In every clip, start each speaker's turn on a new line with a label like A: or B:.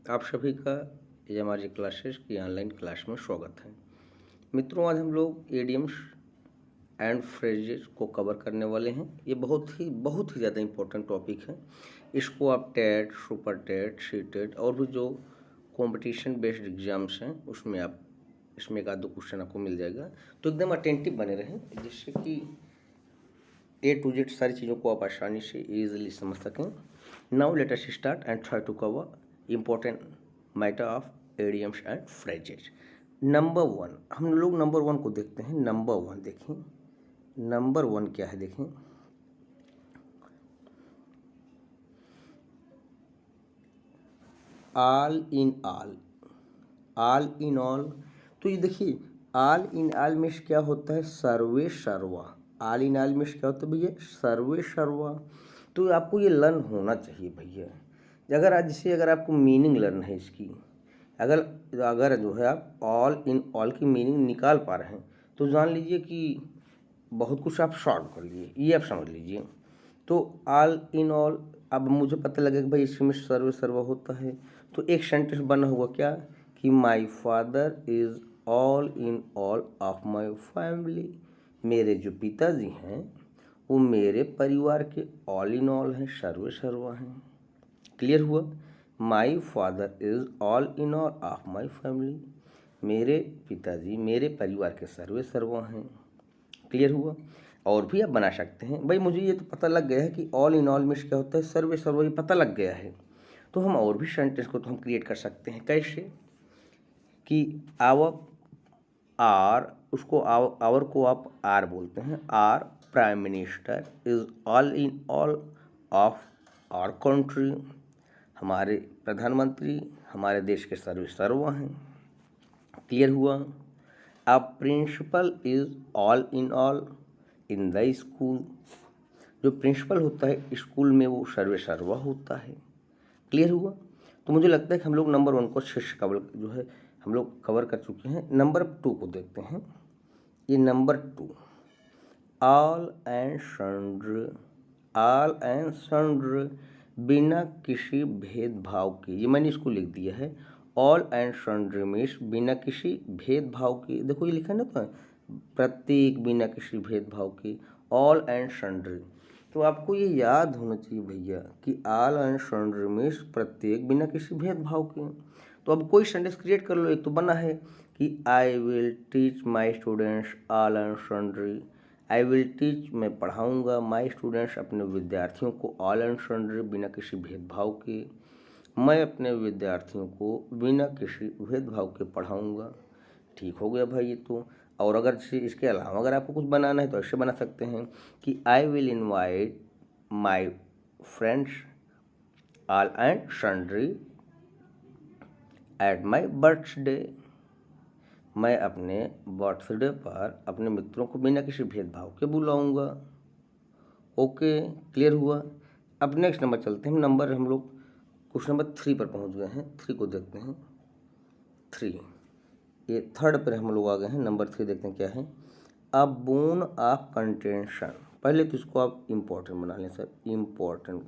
A: आप सभी का ये हमारी क्लासेस की ऑनलाइन क्लास में स्वागत है। मित्रों, आज हम लोग एडियम्स एंड फ्रेजेस को कवर करने वाले हैं। ये बहुत ही ज़्यादा इम्पोर्टेंट टॉपिक है। इसको आप TET, super TET, C TET और भी जो कंपटीशन बेस्ड एग्जाम्स हैं उसमें आप इसमें एक आध दो क्वेश्चन आपको मिल जाएगा। तो एकदम अटेंटिव बने रहें जिससे कि ए टू जेड सारी चीज़ों को आप आसानी से ईजिली समझ सकें। Now let us start and try to cover important matter of idioms and phrases. Number one, हम लोग नंबर वन को देखते हैं। नंबर वन देखें, नंबर वन क्या है देखें। All in all, all in all. तो ये देखिए, ऑल इन ऑल में क्या होता है? सर्वे सर्वा। ऑल इन ऑल में क्या होता है भैया? सर्वे सर्वा। तो आपको ये लर्न होना चाहिए भैया। अगर आज जैसे अगर आपको मीनिंग लर्न है इसकी, अगर अगर जो है आप ऑल इन ऑल की मीनिंग निकाल पा रहे हैं तो जान लीजिए कि बहुत कुछ आप सॉल्व कर लिए, ये आप समझ लीजिए। तो ऑल इन ऑल, अब मुझे पता लगा कि भाई इसमें सर्वे सर्वा होता है तो एक सेंटेंस बना हुआ क्या कि my father is all in all of my family. मेरे जो पिताजी हैं वो मेरे परिवार के ऑल इन ऑल हैं, सर्वे सर्वा हैं। क्लियर हुआ? My father is all in all of my family. मेरे पिताजी मेरे परिवार के सर्वे सर्वा हैं। क्लियर हुआ? और भी आप बना सकते हैं। भाई मुझे ये तो पता लग गया है कि ऑल इन ऑल में क्या होता है? सर्वे सर्वा, ये पता लग गया है। तो हम और भी सेंटेंस को तो हम क्रिएट कर सकते हैं। कैसे? कि आवर, आर, उसको आवर को आप आर बोलते हैं। Our prime minister is all in all of our country. हमारे प्रधानमंत्री हमारे देश के सर्वे सर्वा हैं। क्लियर हुआ? A principal is all in all in the school. जो प्रिंसिपल होता है स्कूल में वो सर्वे सर्वा होता है। क्लियर हुआ? तो मुझे लगता है कि हम लोग नंबर वन को शीर्ष कवर जो है हम लोग कवर कर चुके हैं। नंबर टू को देखते हैं। ये number two, all and sundry. All and sundry, बिना किसी भेदभाव के, ये मैंने इसको लिख दिया है। ऑल एंड सन्ड्री मीन्स बिना किसी भेदभाव के। देखो ये लिखा है ना, तो प्रत्येक, बिना किसी भेदभाव के, ऑल एंड सन्ड्री। तो आपको ये याद होना चाहिए भैया कि ऑल एंड सन्ड्री मीन्स प्रत्येक, बिना किसी भेदभाव के। तो अब कोई सेंटेंस क्रिएट कर लो। एक तो बना है कि I will teach my students all and sundry. I will teach, मैं पढ़ाऊँगा, माई स्टूडेंट्स, अपने विद्यार्थियों को, ऑल एंड सन्ड्री, बिना किसी भेदभाव के। मैं अपने विद्यार्थियों को बिना किसी भेदभाव के पढ़ाऊँगा। ठीक हो गया भाई ये तो। और अगर इसके अलावा अगर आपको कुछ बनाना है तो ऐसे बना सकते हैं कि I will invite my friends all and sundry at my birthday. मैं अपने बर्थडे पर अपने मित्रों को बिना किसी भेदभाव के बुलाऊंगा। ओके, क्लियर हुआ? अब नेक्स्ट नंबर चलते हैं। नंबर हम लोग क्वेश्चन नंबर 3 पर पहुंच गए हैं। 3 को देखते हैं। 3, ये थर्ड पर हम लोग आ गए हैं। नंबर 3 देखते हैं क्या है। A bone of contention. पहले तो इसको आप इम्पोर्टेंट बना लें सर। इम्पोर्टेंट,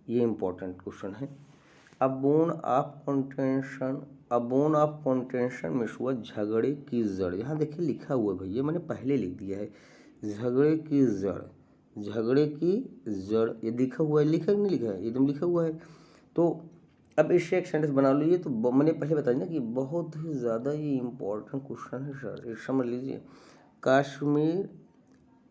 A: ये इम्पोर्टेंट क्वेश्चन है। A bone of contention, a bone of contention में हुआ झगड़े की जड़। यहाँ देखिए लिखा हुआ है भैया, मैंने पहले लिख दिया है झगड़े की जड़। झगड़े की जड़ ये लिखा हुआ है, लिखा नहीं लिखा है, एकदम लिखा हुआ है। तो अब इससे एक सेंटेंस बना लो। ये तो मैंने पहले बता दिया कि बहुत ही ज़्यादा ये इम्पोर्टेंट क्वेश्चन है सर, ये समझ लीजिए। Kashmir,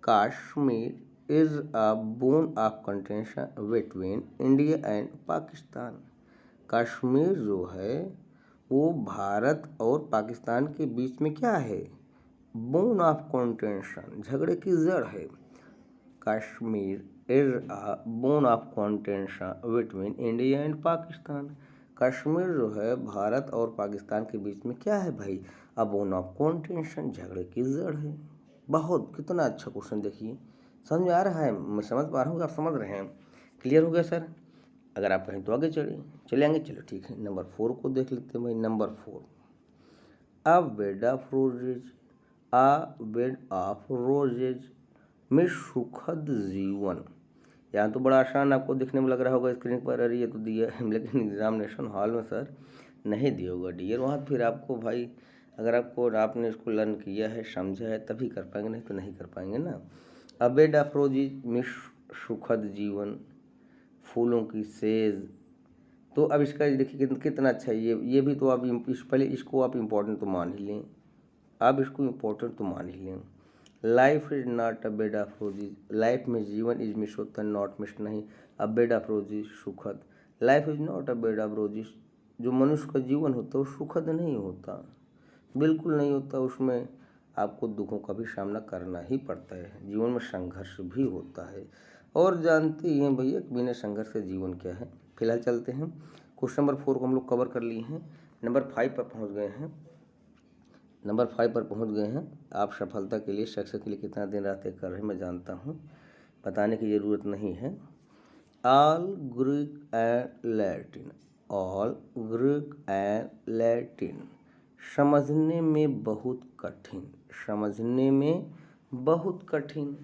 A: Kashmir is a bone of contention between India and Pakistan. Kashmir जो है वो भारत और पाकिस्तान के बीच में क्या है? बोन ऑफ कंटेंशन, झगड़े की जड़ है। Kashmir is a bone of contention between India and Pakistan. Kashmir जो है भारत और पाकिस्तान के बीच में क्या है भाई? अ बोन ऑफ कंटेंशन, झगड़े की जड़ है। बहुत, कितना अच्छा क्वेश्चन देखिए। समझ में आ रहा है? मैं समझ पा रहा हूँ, आप समझ रहे हैं। क्लियर हो गया सर? अगर आप कहें तो आगे चले आएंगे। चलो ठीक है, नंबर 4 को देख लेते हैं भाई। Number 4, a bed of roses. A bed of roses में सुखद जीवन। यहाँ तो बड़ा आसान आपको दिखने में लग रहा होगा स्क्रीन पर, अरे ये तो दिया है, लेकिन एग्जामिनेशन हॉल में सर नहीं दिया होगा डियर। वहाँ फिर आपको भाई अगर आपने इसको लर्न किया है, समझा है, तभी कर पाएंगे, नहीं तो नहीं कर पाएंगे ना। अबेड अफरोजी मिश सुखद जीवन, फूलों की सेज। तो अब इसका देखिए कितना अच्छा है ये भी तो आप पहले इसको आप इम्पोर्टेंट तो मान ही लें, आप इसको इम्पोर्टेंट तो मान ही लें। Life is not a bed of roses, life में जीवन इज मिस होता है, नॉट मिस नहीं, अ बेड ऑफ रोजीज सुखद। Life is not a bed of roses, जो मनुष्य का जीवन होता है वो सुखद नहीं होता, बिल्कुल नहीं होता। उसमें आपको दुखों का भी सामना करना ही पड़ता है, जीवन में संघर्ष भी होता है। और जानते ही हैं भैया बिना संघर्ष के जीवन क्या है। फिलहाल चलते हैं, क्वेश्चन नंबर 4 को हम लोग कवर कर लिए हैं, नंबर 5 पर पहुंच गए हैं। नंबर 5 पर पहुंच गए हैं। आप सफलता के लिए, सक्सेस के लिए कितना दिन रात एक कर रहे हैं मैं जानता हूं, बताने की ज़रूरत नहीं है। All Greek and Latin, all Greek and Latin, समझने में बहुत कठिन, समझने में बहुत कठिन।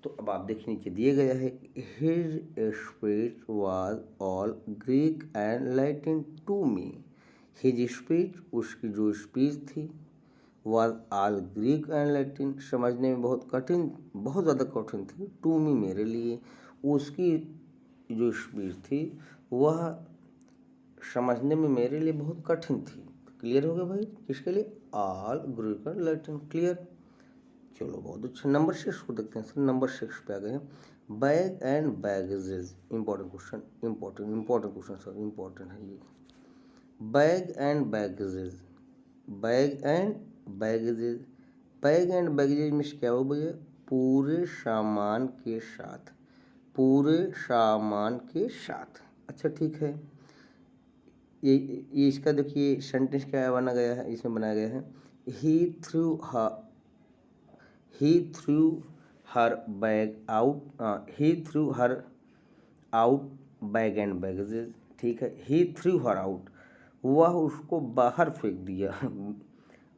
A: तो अब आप देखिए नीचे दिए गया है, his speech was all Greek and Latin to me. His speech, उसकी जो स्पीच थी, was all Greek and Latin, समझने में बहुत कठिन, बहुत ज़्यादा कठिन थी, टू मी मेरे लिए। उसकी जो स्पीच थी वह समझने में मेरे लिए बहुत कठिन थी। क्लियर हो गया भाई, किसके लिए, all Greek and Latin, clear. चलो बहुत अच्छा। नंबर 6 को देखते हैं सर, नंबर 6 पे आ गए हैं, bag and baggages, important question, important question sir, important है ये। Bag and baggages, bag and baggages, bag and baggages में क्या हो भैया, पूरे सामान के साथ, पूरे सामान के साथ। अच्छा ठीक है, ये इसका देखिए सेंटेंस क्या बना गया है, इसमें बनाया गया है, he threw her bag out, he threw her out bag and baggages, ठीक है। ही थ्रू हर आउट, वह उसको बाहर फेंक दिया,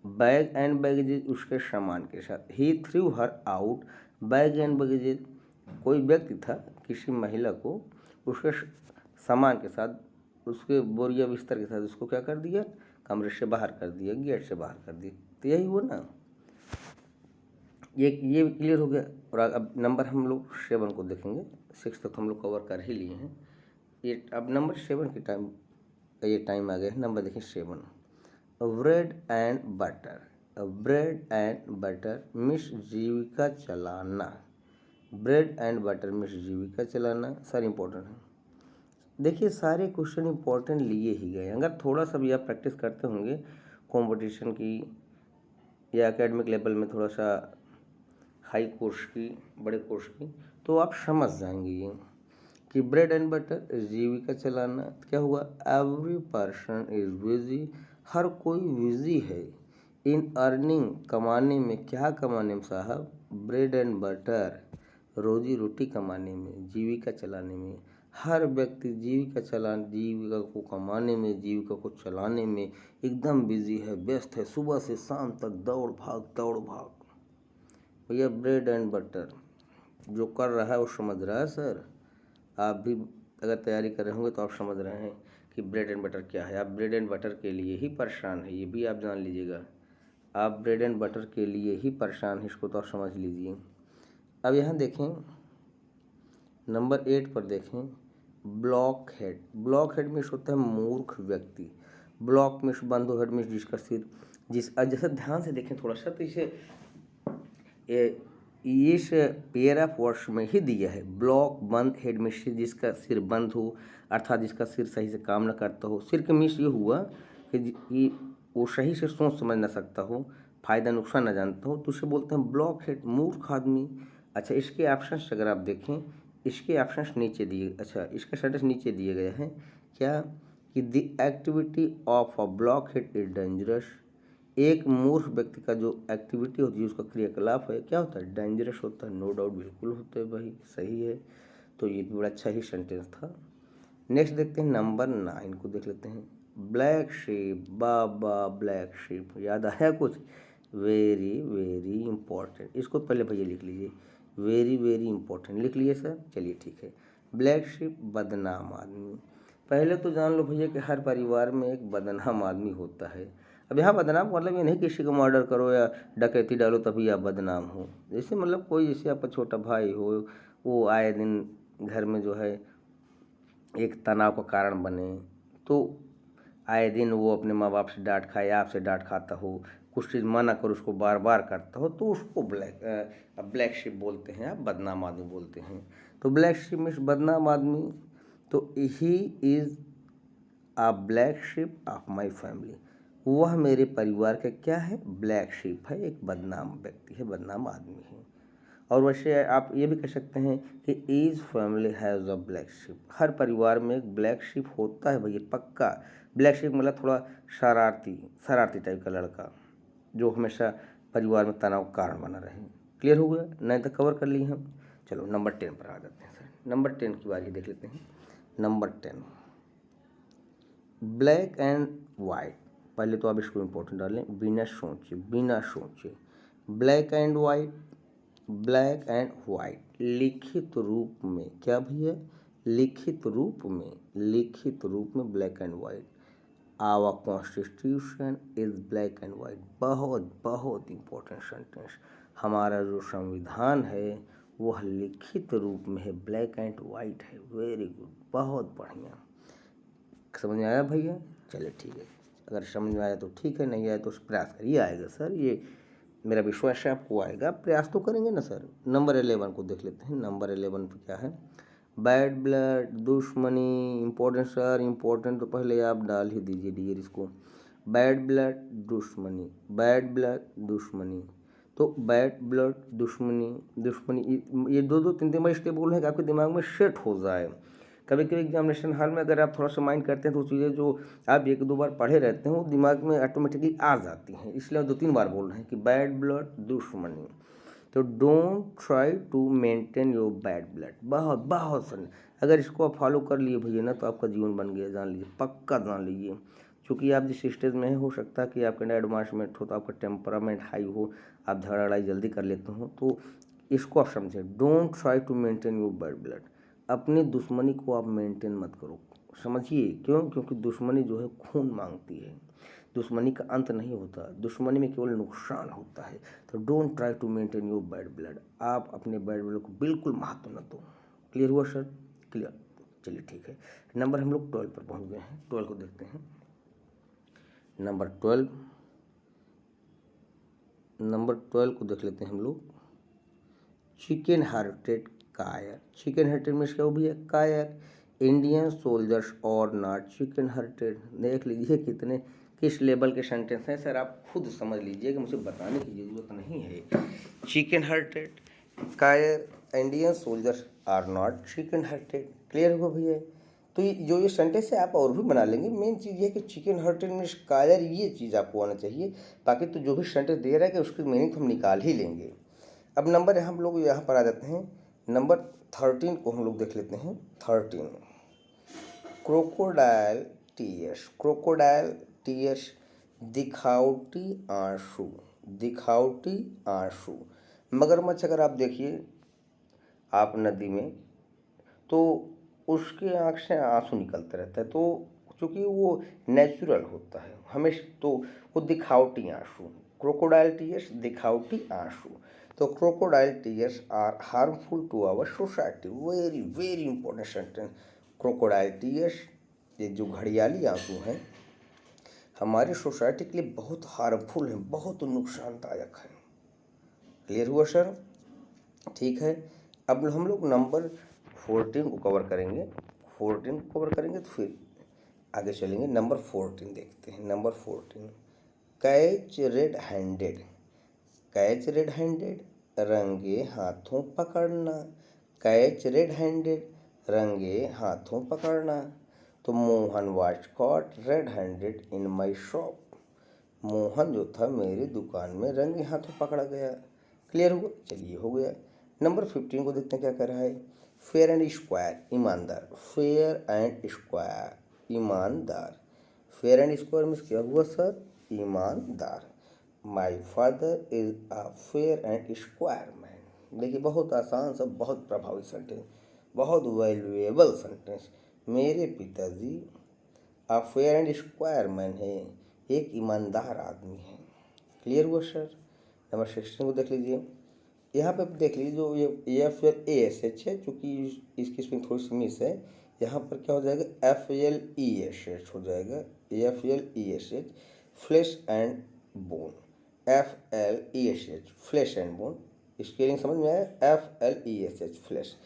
A: बैग एंड बैगेजेस उसके सामान के साथ। He threw her out bag and baggages, कोई व्यक्ति था, किसी महिला को उसके सामान के साथ, उसके बोरिया बिस्तर के साथ उसको क्या कर दिया, कमरे से बाहर कर दिया, गेट से बाहर कर दिया। तो यही वो ना, ये क्लियर हो गया। और अब नंबर हम लोग 7 को देखेंगे, 6 तक हम लोग कवर कर ही लिए हैं। ये अब नंबर 7 के टाइम, ये टाइम आ गया है, नंबर देखिए 7, bread and butter, bread and butter मिस जीविका चलाना, ब्रेड एंड बटर मिस जीविका चलाना, सर इंपॉर्टेंट है। देखिए सारे क्वेश्चन इंपॉर्टेंट लिए ही गए, अगर थोड़ा सा भी आप प्रैक्टिस करते होंगे कंपटीशन की या एकेडमिक लेवल में थोड़ा सा हाई कोर्स की, बड़े कोर्स की, तो आप समझ जाएंगे ये कि ब्रेड एंड बटर जीविका चलाना क्या हुआ, एवरी पर्सन इज बिजी, हर कोई बिजी है, इन अर्निंग कमाने में, क्या कमाने में साहब, ब्रेड एंड बटर रोजी रोटी कमाने में, जीविका चलाने में। हर व्यक्ति जीविका को कमाने में, जीविका को चलाने में एकदम बिजी है, व्यस्त है, सुबह से शाम तक दौड़ भाग। भैया ब्रेड एंड बटर जो कर रहा है वो समझ रहा है सर, आप भी अगर तैयारी कर रहे होंगे तो आप समझ रहे हैं कि ब्रेड एंड बटर क्या है। आप ब्रेड एंड बटर के लिए ही परेशान है, ये भी आप जान लीजिएगा, आप ब्रेड एंड बटर के लिए ही परेशान है, इसको तो आप समझ लीजिए। अब यहाँ देखें नंबर 8 पर देखें, block head, block head means होता है मूर्ख व्यक्ति, ब्लॉक मीन्स बंद हो, हेड मीन्स जिसका सिर, जैसे ध्यान से देखें थोड़ा सा तो इसे इस पेयर ऑफ वर्ड्स में ही दिया है, ब्लॉक बंद, हेड में सिर, जिसका सिर बंद हो, अर्थात जिसका सिर सही से काम न करता हो। सिर के मीन्स ये हुआ कि वो सही से सोच समझ ना सकता हो, फायदा नुकसान न जानता हो, तो उसे बोलते हैं ब्लॉक हेड, मूर्ख आदमी। अच्छा इसके ऑप्शंस अगर आप देखें, इसके ऑप्शंस नीचे दिए, अच्छा इसका सेंटेंस नीचे दिए गए हैं क्या, कि the activity of a block head is dangerous, एक मूर्ख व्यक्ति का जो एक्टिविटी होती है, उसका क्रियाकलाप है, क्या होता है, डेंजरस होता है। नो डाउट, बिल्कुल होता है भाई, सही है। तो ये भी बड़ा अच्छा ही सेंटेंस था। नेक्स्ट देखते हैं नंबर 9 को देख लेते हैं, black sheep, baa baa black sheep, याद आया कुछ, वेरी वेरी इंपॉर्टेंट, इसको पहले भैया लिख लीजिए, वेरी वेरी इंपॉर्टेंट। लिख लिए सर, चलिए ठीक है। ब्लैक शिप बदनाम आदमी। पहले तो जान लो भैया कि हर परिवार में एक बदनाम आदमी होता है। अब यहाँ बदनाम मतलब ये नहीं किसी को मर्डर करो या डकैती डालो तभी आप बदनाम हो। जैसे मतलब कोई जैसे आपका छोटा भाई हो, वो आए दिन घर में जो है एक तनाव का कारण बने, तो आए दिन वो अपने माँ बाप से डांट खाए, आपसे डांट खाता हो, कुछ चीज़ मना करो उसको बार बार करता हो, तो उसको ब्लैक शिप बोलते हैं, आप बदनाम आदमी बोलते हैं। तो ब्लैक शिप मीन्स बदनाम आदमी। तो he is a black ship of my family. वह मेरे परिवार का क्या है? ब्लैक शिप है, एक बदनाम व्यक्ति है, बदनाम आदमी है। और वैसे आप ये भी कह सकते हैं कि each family has a black sheep. हर परिवार में एक ब्लैक शिप होता है भैया, पक्का। ब्लैक शिप मतलब थोड़ा शरारती टाइप का लड़का, जो हमेशा परिवार में तनाव का कारण बना रहे। क्लियर हो गया? 9 तक कवर कर लिए हम। चलो नंबर 10 पर आ जाते हैं सर। नंबर 10 की बारी देख लेते हैं। Number 10 black and white. पहले तो आप इसको इम्पोर्टेंट डालें, बिना सोचे। Black and white, black and white लिखित रूप में क्या भैया? लिखित रूप में black and white. Our constitution is black and white. बहुत बहुत इम्पोर्टेंट सेंटेंस। हमारा जो संविधान है वह लिखित रूप में है, ब्लैक एंड वाइट है। वेरी गुड, बहुत बढ़िया। समझ में आया भैया? चलिए ठीक है, अगर समझ में आया तो ठीक है, नहीं आया तो प्रयास करिए, आएगा सर, ये मेरा विश्वास है आपको आएगा। प्रयास तो करेंगे ना सर। नंबर 11 को देख लेते हैं। नंबर 11 पे क्या है? बैड ब्लड, दुश्मनी। इम्पोर्टेंट सर, इम्पोर्टेंट तो पहले आप डाल ही दीजिए डियर इसको। बैड ब्लड दुश्मनी, बैड ब्लड दुश्मनी। तो बैड ब्लड दुश्मनी, ये दो 3 बार स्टेप बोल है कि आपके दिमाग में सेट हो जाए। कभी कभी एग्जामिनेशन हॉल में अगर आप थोड़ा सा माइंड करते हैं तो चीज़ें जो आप 1-2 बार पढ़े रहते हैं वो दिमाग में ऑटोमेटिकली आ जाती हैं, इसलिए 2-3 बार बोल रहे हैं कि बैड ब्लड दुश्मनी। तो don't try to maintain your bad blood. बहुत बहुत सुन, अगर इसको आप फॉलो कर लिए भैया ना तो आपका जीवन बन गया, जान लीजिए, पक्का जान लीजिए। क्योंकि आप जिस स्टेज में हो सकता है कि आपका एडवांसमेंट हो, तो आपका टेम्परामेंट हाई हो, आप झगड़ा लड़ाई जल्दी कर लेते हो, तो इसको आप समझें। Don't try to maintain your bad blood. अपनी दुश्मनी को आप मेंटेन मत करो, समझिए क्यों? क्योंकि दुश्मनी जो है खून मांगती है। दुश्मनी का अंत नहीं होता, दुश्मनी में केवल नुकसान होता है। तो don't try to maintain your bad blood. आप अपने बैड ब्लड को बिल्कुल महत्व न दो। क्लियर हुआ सर? क्लियर, चलिए ठीक है। नंबर हम लोग 12 पर पहुंच गए हैं। 12 को देखते हैं। नंबर 12 को देख लेते हैं हम लोग। चिकन हार्टेड कायर। चिकन हार्टेड में क्या भी है? कायर। इंडियन सोल्जर्स और नॉट चिकन हार्टेड। देख लीजिए कितने किस लेवल के सेंटेंस हैं सर, आप खुद समझ लीजिए कि मुझे बताने की ज़रूरत नहीं है। चिकन हार्टेड, कायर, Indian soldiers are not chicken hearted. Clear हो भैया? तो ये सेंटेंस है आप और भी बना लेंगे। मेन चीज़ ये कि चिकन हार्टेड मीन्स कायर, ये चीज़ आपको आना चाहिए। बाकी तो जो भी सेंटेंस दे रहा है कि उसकी मीनिंग हम निकाल ही लेंगे। अब नंबर हम लोग यहाँ पर आ जाते हैं। नंबर 13 को हम लोग देख लेते हैं। 13 क्रोकोडाइल टीयर्स। क्रोकोडाइल टीयर्स, दिखावटी आंसू, दिखावटी आंसू। मगरमच्छ अगर आप देखिए आप नदी में, तो उसके आँख से आंसू निकलता रहता है, तो क्योंकि वो नेचुरल होता है हमेशा, तो वो दिखावटी आंसू। क्रोकोडाइल टीयर्स, दिखावटी आंसू। तो crocodile tears are harmful to our society. Very very important sentence. Crocodile tears, ये जो घड़ियाली आंसू हैं, हमारी सोसाइटी के लिए बहुत हार्मफुल हैं, बहुत नुकसानदायक हैं। क्लियर हुआ सर? ठीक है। अब हम लोग नंबर 14 को कवर करेंगे। 14 को कवर करेंगे तो फिर आगे चलेंगे। नंबर 14 देखते हैं। Number 14 catch red handed. Catch red handed, रंगे हाथों पकड़ना। कैच रेड हैंडेड, रंगे हाथों पकड़ना। तो Mohan was caught red handed in my shop. Mohan जो था मेरी दुकान में रंगे हाथों पकड़ा गया। क्लियर हुआ? चलिए हो गया। नंबर 15 को देखते हैं क्या कह रहा है। फेयर एंड स्क्वायर, ईमानदार। फेयर एंड स्क्वायर, ईमानदार। फेयर एंड स्क्वायर मीन्स क्या हुआ सर? ईमानदार। My father is a fair and square man. देखिए बहुत आसान सा, बहुत प्रभावी सेंटेंस, बहुत वैल्यूएबल सेंटेंस। मेरे पिताजी a fair and square man है, एक ईमानदार आदमी है। क्लियर हुआ सर? नंबर 16 को देख लीजिए। यहाँ पे देख लीजिए जो ये F L A S H है, चूँकि इसकी स्पेलिंग थोड़ी सी मिस है, यहाँ पर क्या हो जाएगा F L E S H हो जाएगा, F L E S H, flesh and bone, F L E S H flesh and bone. Spelling समझ में आया? F L E S H flesh,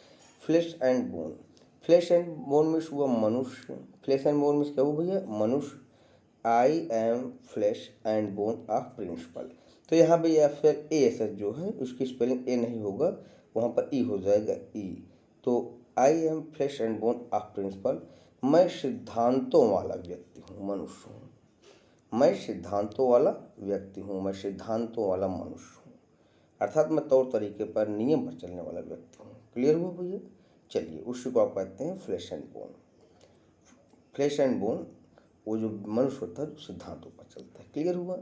A: flesh and bone. Flesh and bone means हुआ मनुष्य, flash and bone means क्या हुआ भैया? मनुष्य। I am flesh and bone of principle. तो यहाँ पे F L A S H जो है उसकी स्पेलिंग ए नहीं होगा, वहाँ पर ई हो जाएगा ई। तो I am flesh and bone of principle, मैं सिद्धांतों वाला व्यक्ति हूँ, मनुष्य हूँ। मैं सिद्धांतों वाला व्यक्ति हूँ, मैं सिद्धांतों वाला मनुष्य हूँ, अर्थात मैं तौर तरीके पर, नियम पर चलने वाला व्यक्ति हूँ। क्लियर हुआ भैया? चलिए उसी को आप कहते हैं flesh and bone. Flesh and bone वो जो मनुष्य होता है जो सिद्धांतों पर चलता है। क्लियर हुआ?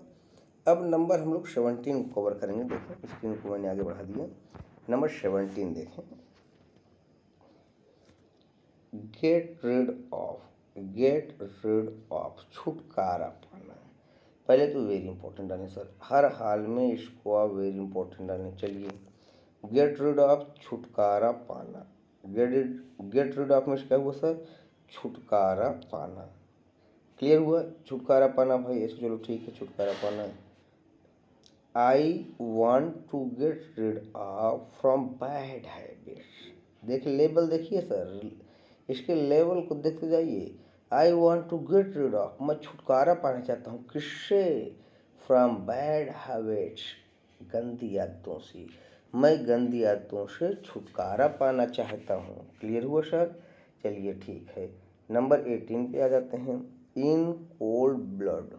A: अब नंबर हम लोग 17 को कवर करेंगे। देखें स्क्रीन को मैंने आगे बढ़ा दिया। नंबर 17 देखें, get rid of, get rid of, छुटकारा पाना। पहले तो वेरी इंपॉर्टेंट डालें सर, हर हाल में इसको आप वेरी इंपॉर्टेंट डालें। चलिए गेट रिड ऑफ, छुटकारा पाना। गेट रिड ऑफ में क्या हुआ सर? छुटकारा पाना। क्लियर हुआ? छुटकारा पाना भाई, ऐसे चलो ठीक है, छुटकारा पाना। I want to get rid of from bad habits. देखिए लेवल देखिए सर, इसके लेवल को देखते जाइए। I want to get rid of, मैं छुटकारा पाना चाहता हूँ, किससे? फ्रॉम बैड हैबिट्स, गंदी आदतों से। मैं गंदी आदतों से छुटकारा पाना चाहता हूँ। क्लियर हुआ सर? चलिए ठीक है, नंबर 18 पे आ जाते हैं। In cold blood,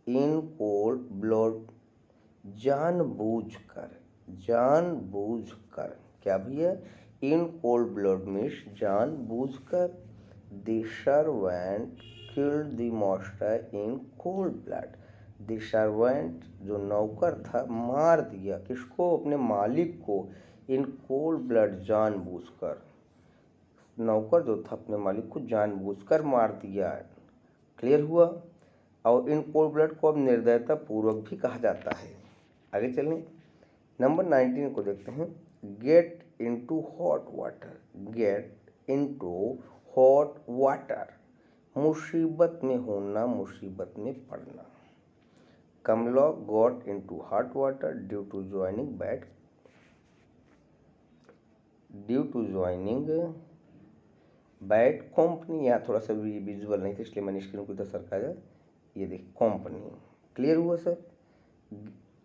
A: in cold blood, जानबूझकर, जानबूझकर। क्या भैया? इन कोल्ड ब्लड मीन्स जानबूझकर। The servant killed the master in cold blood. The servant जो नौकर था मार दिया किसको? अपने मालिक को। इन कोल्ड ब्लड, जानबूझकर। नौकर जो था अपने मालिक को जानबूझकर मार दिया। क्लियर हुआ? और इन कोल्ड ब्लड को अब निर्दयता पूर्वक भी कहा जाता है। आगे चलें, नंबर 19 को देखते हैं। Get into hot water, get into hot water, मुसीबत में होना, मुसीबत में पड़ना। Kamala got into hot water due to joining bad, due to joining bad company. यहाँ थोड़ा सा विजुअल नहीं था इसलिए मैंने स्क्रीन को इधर सरकाया। ये देखिए कंपनी। क्लियर हुआ सर?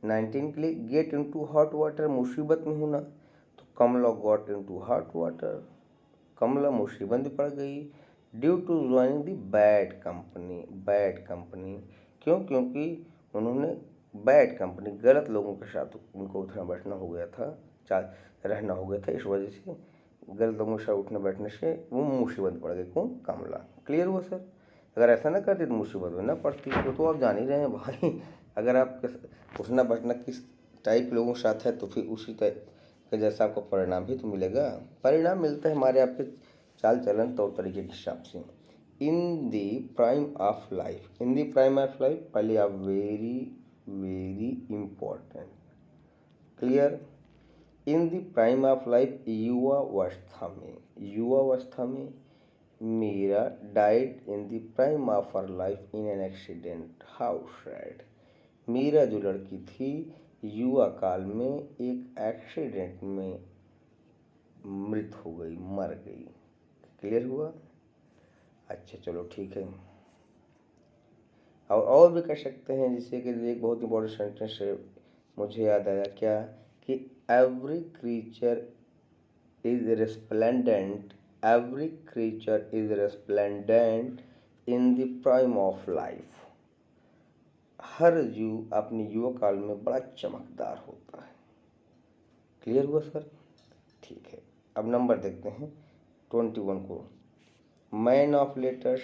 A: 19 के लिए गेट इनटू हॉट वाटर, मुसीबत में होना। तो Kamala got into hot water, Kamala मुसीबत में पड़ गई। Due to joining the bad company, bad company क्यों? क्योंकि उन्होंने बैड कंपनी, गलत लोगों के साथ उनको उठना बैठना हो गया था, रहना हो गया था, इस वजह से गलत लोगों के साथ उठने बैठने से वो मुसीबत पड़ गई। कौन? कमला। क्लियर हुआ सर? अगर ऐसा ना करती तो मुसीबत में ना पड़ती। तो आप जान ही रहे हैं भाई, अगर आपके उठना बैठना किस टाइप के लोगों के साथ है तो फिर उसी टाइप के जैसा आपको परिणाम भी तो मिलेगा। परिणाम मिलता है हमारे आपके चाल चलन तौर तरीके के हिसाब से। In the prime of life, in the prime of life, पहले आप very very important. Clear? In the prime of life, युवावस्था में, युवावस्था में। Meera died in the prime of her life in an accident, how sad. Meera जो लड़की थी युवा काल में एक एक्सीडेंट में मृत हो गई, मर गई। क्लियर हुआ? अच्छा चलो ठीक है। और भी कह सकते हैं, जैसे कि एक बहुत इंपॉर्टेंट सेंटेंस है मुझे याद आया, क्या कि every creature is resplendent, every creature is resplendent in the prime of life. हर जीव अपने युवा काल में बड़ा चमकदार होता है। क्लियर हुआ सर? ठीक है, अब नंबर देखते हैं 21 को। मैन ऑफ लेटर्स,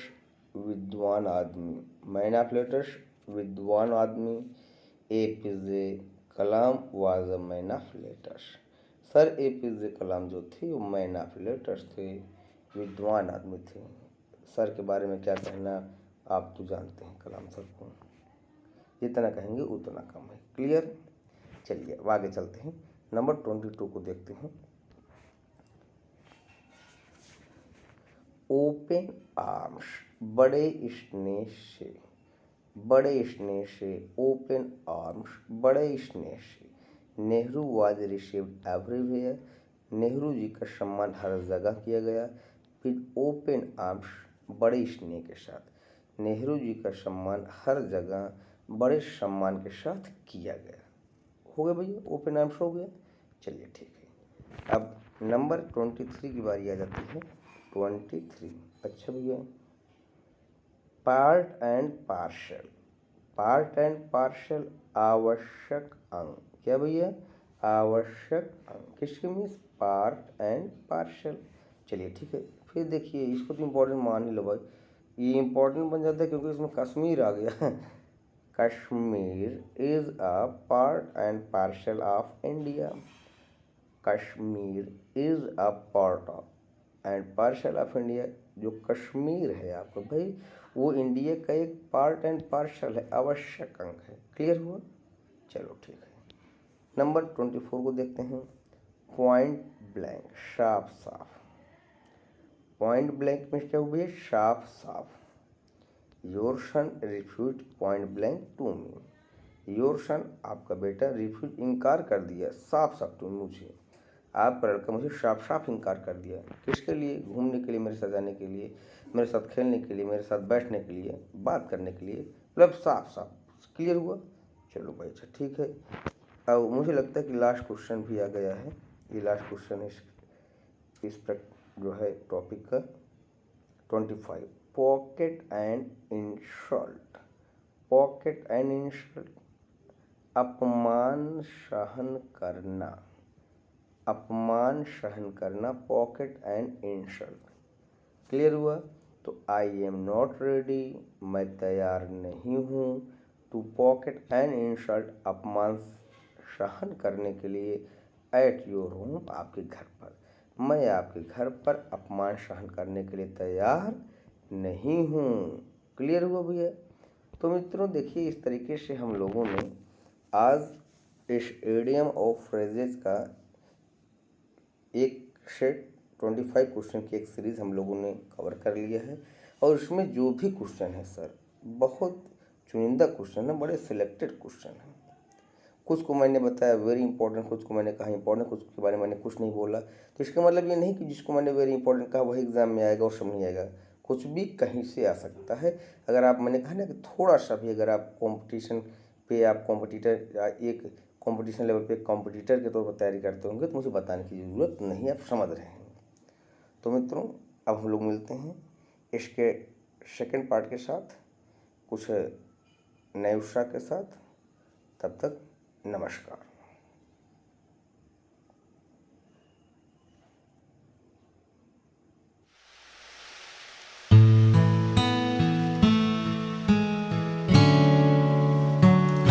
A: विद्वान आदमी, मैन ऑफ लेटर्स, विद्वान आदमी। APJ Kalam was a man of letters. Sir APJ कलाम जो थे वो मैन ऑफ लेटर्स थे, विद्वान आदमी थे। सर के बारे में क्या कहना आप तो जानते हैं कलाम सर को, जितना कहेंगे उतना कम है। क्लियर? चलिए अब आगे चलते हैं, नंबर 22 को देखते हैं। ओपन आर्म्स, बड़े स्नेह से, बड़े स्नेह से, ओपन आर्म्स, बड़े स्नेह से। Nehru was received everywhere, Nehru ji का सम्मान हर जगह किया गया। फिर ओपन आर्म्स, बड़े स्नेह के साथ, नेहरू जी का सम्मान हर जगह बड़े सम्मान के साथ किया गया। हो गया भैया, ओपन आर्म्स हो गया। चलिए ठीक है, अब नंबर 23 की बारी आ जाती है। 23, अच्छा भैया, part and partial, part and partial आवश्यक अंग, क्या भैया? आवश्यक अंग, किसके मीन्स? Part and partial. चलिए ठीक है, फिर देखिए इसको तो इम्पोर्टेंट मान ही लो भाई, ये इम्पोर्टेंट बन जाता है क्योंकि इसमें कश्मीर आ गया। Kashmir is a part and partial of India, Kashmir is a part of and partial of India. जो कश्मीर है आपका भाई, वो इंडिया का एक पार्ट एंड पार्शल है, आवश्यक अंग है। क्लियर हुआ? चलो ठीक है, नंबर 24 को देखते हैं। पॉइंट ब्लैंक, साफ साफ, पॉइंट ब्लैंक में क्या हुआ? साफ साफ। Your son refuse point blank to me, your son आपका बेटा रिफ्यूज इनकार कर दिया साफ साफ टू मुझे, आपका लड़का मुझे साफ साफ इनकार कर दिया। किसके लिए? घूमने के लिए, मेरे साथ जाने के लिए, मेरे साथ खेलने के लिए, मेरे साथ बैठने के लिए, बात करने के लिए, मतलब साफ साफ। क्लियर हुआ? चलो भाई अच्छा ठीक है। अब मुझे लगता है कि लास्ट क्वेश्चन भी आ गया है, ये लास्ट क्वेश्चन है इस पर जो है टॉपिक का। 25, pocket and insult, pocket and insult, अपमान सहन करना, अपमान सहन करना, पॉकेट एंड इंसल्ट। क्लियर हुआ? तो आई एम नॉट रेडी, मैं तैयार नहीं हूँ, टू पॉकेट एंड इंसल्ट, अपमान सहन करने के लिए, एट योर होम, आपके घर पर, मैं आपके घर पर अपमान सहन करने के लिए तैयार नहीं हूँ। क्लियर हुआ भैया? तो मित्रों देखिए, इस तरीके से हम लोगों ने आज इस इडियम ऑफ फ्रेजेस का एक सेट 25 क्वेश्चन की एक सीरीज़ हम लोगों ने कवर कर लिया है। और इसमें जो भी क्वेश्चन है सर, बहुत चुनिंदा क्वेश्चन है, बड़े सिलेक्टेड क्वेश्चन हैं। कुछ को मैंने बताया वेरी इंपॉर्टेंट, कुछ को मैंने कहा इंपॉर्टेंट, कुछ के बारे में मैंने कुछ नहीं बोला। तो इसका मतलब ये नहीं कि जिसको मैंने वेरी इंपॉर्टेंट कहा वही एग्जाम में आएगा और सब नहीं आएगा, कुछ भी कहीं से आ सकता है। अगर आप, मैंने कहा ना कि थोड़ा सा भी अगर आप कॉम्पिटिशन पे, आप कॉम्पिटिटर या एक कॉम्पिटिशन लेवल पे कॉम्पिटिटर के तौर पर तैयारी करते होंगे, तो मुझे बताने की ज़रूरत नहीं, आप समझ रहे हैं। तो मित्रों अब हम लोग मिलते हैं इसके सेकंड पार्ट के साथ, कुछ नए उत्साह के साथ। तब तक नमस्कार।